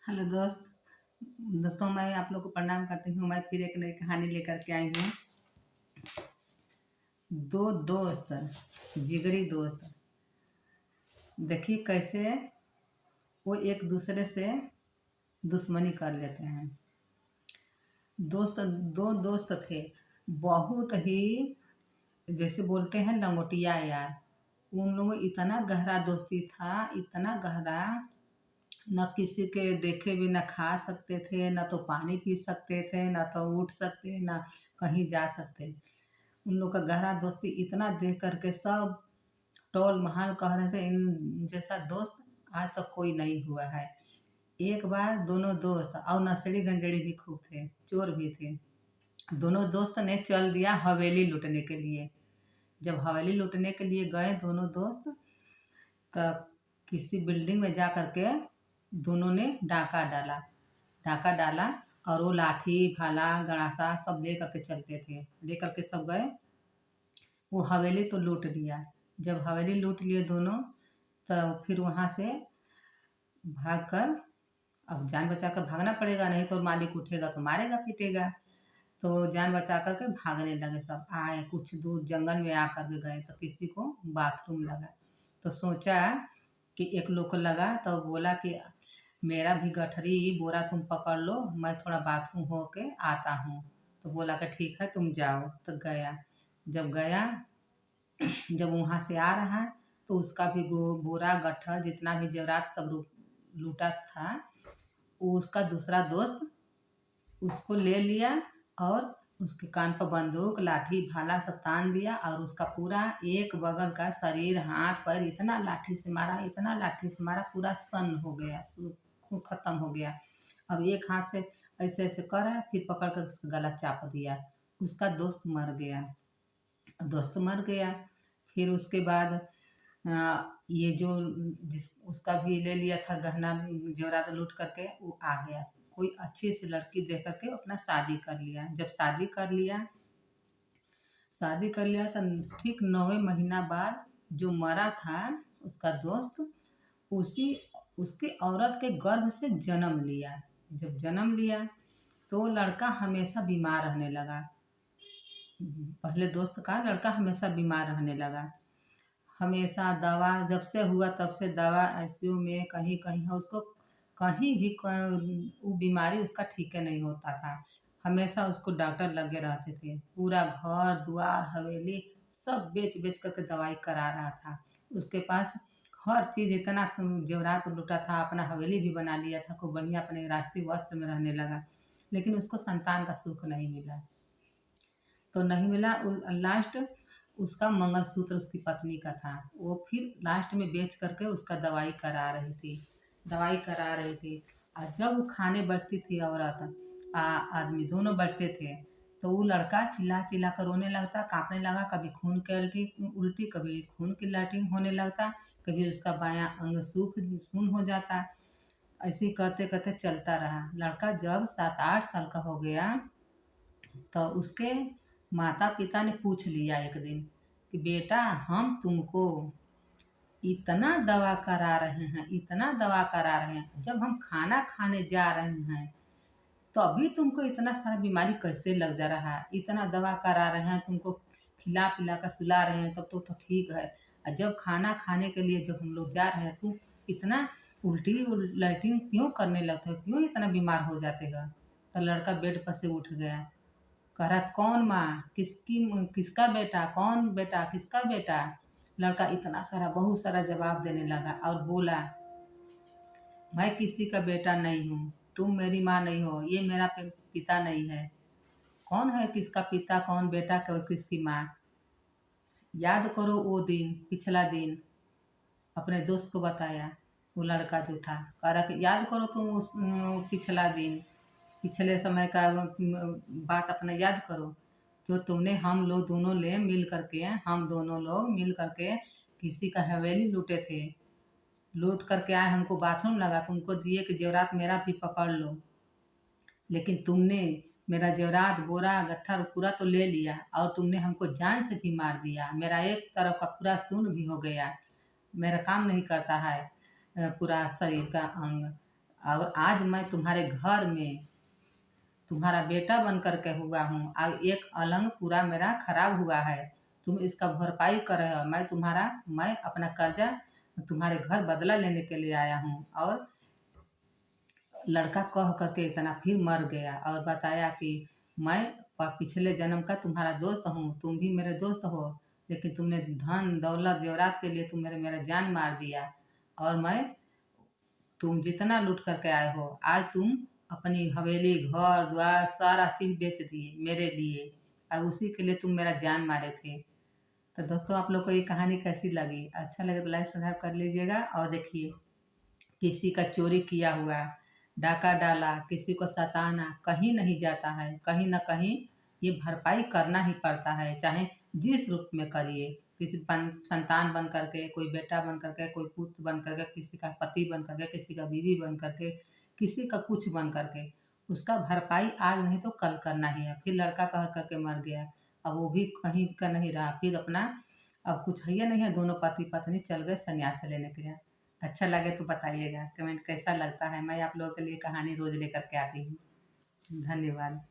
Hello दोस्तों मैं आप लोग को प्रणाम करती हूँ। मैं फिर एक नई कहानी लेकर के आई हूँ। दो दोस्त, जिगरी दोस्त। देखिए कैसे वो एक दूसरे से दुश्मनी कर लेते हैं। दो दोस्त थे, बहुत ही जैसे बोलते हैं लंगोटिया यार। उन लोगों इतना गहरा दोस्ती था, इतना गहरा, न किसी के देखे भी न खा सकते थे, न तो पानी पी सकते थे, न तो उठ सकते, न कहीं जा सकते। उन लोग का गहरा दोस्ती इतना देख करके सब टोल महाल कह रहे थे इन जैसा दोस्त आज तक कोई नहीं हुआ है। एक बार दोनों दोस्त और नशेड़ी गंजेड़ी भी खूब थे, चोर भी थे। दोनों दोस्त ने चल दिया हवेली लूटने के लिए। जब हवेली लूटने के लिए गए दोनों दोस्त, तब किसी बिल्डिंग में जा करके दोनों ने डाका डाला और वो लाठी भाला गड़ासा सब ले करके चलते थे। ले करके सब गए, वो हवेली तो लूट लिया। जब हवेली लूट लिए दोनों, तो फिर वहाँ से भाग कर, अब जान बचा कर भागना पड़ेगा, नहीं तो मालिक उठेगा तो मारेगा पीटेगा। तो जान बचा कर के भागने लगे। सब आए, कुछ दूर जंगल में आकर के गए तो किसी को बाथरूम लगा, तो सोचा कि एक लोग को लगा तो बोला कि मेरा भी गठरी बोरा तुम पकड़ लो, मैं थोड़ा बाथरूम हो के आता हूँ। तो बोला कि ठीक है तुम जाओ। तो गया। जब गया, जब वहाँ से आ रहा है तो उसका भी बोरा गट्ठर जितना भी जेवरात सब लूटा था, वो उसका दूसरा दोस्त उसको ले लिया और उसके कान पर बंदूक लाठी भाला सब तान दिया और उसका पूरा एक बगल का शरीर हाथ पैर इतना लाठी से मारा, इतना लाठी से मारा, पूरा सन्न हो गया, खून खत्म हो गया। अब एक हाथ से ऐसे ऐसे करा, फिर पकड़ कर उसका गला चाप दिया। उसका दोस्त मर गया। दोस्त मर गया। फिर उसके बाद ये जो जिस उसका भी ले लिया था गहना जेवरात लूट करके, वो आ गया। कोई अच्छी सी लड़की देख करके अपना शादी कर लिया। जब शादी कर लिया तो ठीक 9वें महीना बाद जो मरा था उसका दोस्त, उसी उसकी औरत के गर्भ से जन्म लिया। जब जन्म लिया तो लड़का हमेशा बीमार रहने लगा। पहले दोस्त का लड़का हमेशा बीमार रहने लगा। हमेशा दवा, जब से हुआ तब से दवा आईसीयू में, कहीं कहीं है उसको, कहीं भी वो बीमारी उसका ठीक नहीं होता था। हमेशा उसको डॉक्टर लगे रहते थे। पूरा घर द्वार हवेली सब बेच बेच करके दवाई करा रहा था। उसके पास हर चीज़ इतना जेवरात लूटा था, अपना हवेली भी बना लिया था, खूब बढ़िया अपने राष्ट्रीय वस्त्र में रहने लगा। लेकिन उसको संतान का सुख नहीं मिला। तो नहीं मिला। लास्ट उसका मंगलसूत्र उसकी पत्नी का था, वो फिर लास्ट में बेच करके उसका दवाई करा रही थी। और जब वो खाने बैठती थी औरत आदमी दोनों बैठते थे, तो वो लड़का चिल्ला चिल्ला कर रोने लगता, कांपने लगा। कभी खून की उल्टी, कभी खून की लैट्रिन होने लगता, कभी उसका बायां अंग सुन्न हो जाता। ऐसे ही करते करते चलता रहा। लड़का जब 7-8 साल का हो गया, तो उसके माता पिता ने पूछ लिया एक दिन कि बेटा हम तुमको इतना दवा करा रहे हैं, इतना दवा करा रहे हैं, जब हम खाना खाने जा रहे हैं तो अभी तुमको इतना सारा बीमारी कैसे लग जा रहा है। इतना दवा करा रहे हैं, तुमको खिला पिला कर सुला रहे हैं, तब तो ठीक है। और जब खाना खाने के लिए जब हम लोग जा रहे हैं, तुम इतना उल्टी लैट्रिन क्यों करने लगते हो, क्यों इतना बीमार हो जाते हो। तो लड़का बेड पर से उठ गया। कह रहा कौन माँ, किसका बेटा, कौन बेटा, किसका बेटा। लड़का इतना सारा बहुत सारा जवाब देने लगा और बोला मैं किसी का बेटा नहीं हूँ, तुम मेरी माँ नहीं हो, ये मेरा पिता नहीं है। कौन है किसका पिता, कौन बेटा, किसकी माँ। याद करो वो दिन, पिछला दिन। अपने दोस्त को बताया। वो लड़का जो था कह रहा कि याद करो तुम उस पिछला दिन, पिछले समय का बात अपना याद करो, जो तुमने हम दोनों लोग मिल करके किसी का हवेली लूटे थे। लूट करके आए, हमको बाथरूम लगा, तुमको दिए कि जेवरात मेरा भी पकड़ लो, लेकिन तुमने मेरा जेवरात बोरा गट्ठर पूरा तो ले लिया और तुमने हमको जान से भी मार दिया। मेरा एक तरफ का पूरा सुन्न भी हो गया, मेरा काम नहीं करता है पूरा शरीर का अंग। और आज मैं तुम्हारे घर में तुम्हारा बेटा बन कर के हुआ हूँ और एक अलंग पूरा मेरा खराब हुआ है, तुम इसका भरपाई कर रहे हो। मैं अपना कर्जा तुम्हारे घर बदला लेने के लिए आया हूँ। और लड़का कह करके इतना फिर मर गया और बताया कि मैं पिछले जन्म का तुम्हारा दोस्त हूँ, तुम भी मेरे दोस्त हो, लेकिन तुमने धन दौलत जेवरात के लिए तुम मेरा जान मार दिया। और तुम जितना लूट करके आए हो, आज तुम अपनी हवेली घर द्वार सारा चीज बेच दिए मेरे लिए, और उसी के लिए तुम मेरा जान मारे थे। तो दोस्तों, आप लोग को ये कहानी कैसी लगी? अच्छा लगे तो लाइक सब्सक्राइब कर लीजिएगा। और देखिए, किसी का चोरी किया हुआ, डाका डाला, किसी को सताना कहीं नहीं जाता है, कहीं ना कहीं ये भरपाई करना ही पड़ता है, चाहे जिस रूप में करिए। किसी संतान बन करके, कोई बेटा बन करके, कोई पुत्र बन करके, किसी का पति बन करके, किसी का बीवी बन करके, किसी का कुछ बन करके, उसका भरपाई आज नहीं तो कल करना ही है। फिर लड़का कह करके मर गया, अब वो भी कहीं का नहीं रहा, फिर अपना अब कुछ है या नहीं है, दोनों पति पत्नी चल गए संन्यास लेने के लिए। अच्छा लगे तो बताइएगा, कमेंट कैसा लगता है। मैं आप लोगों के लिए कहानी रोज लेकर के आती हूँ। धन्यवाद।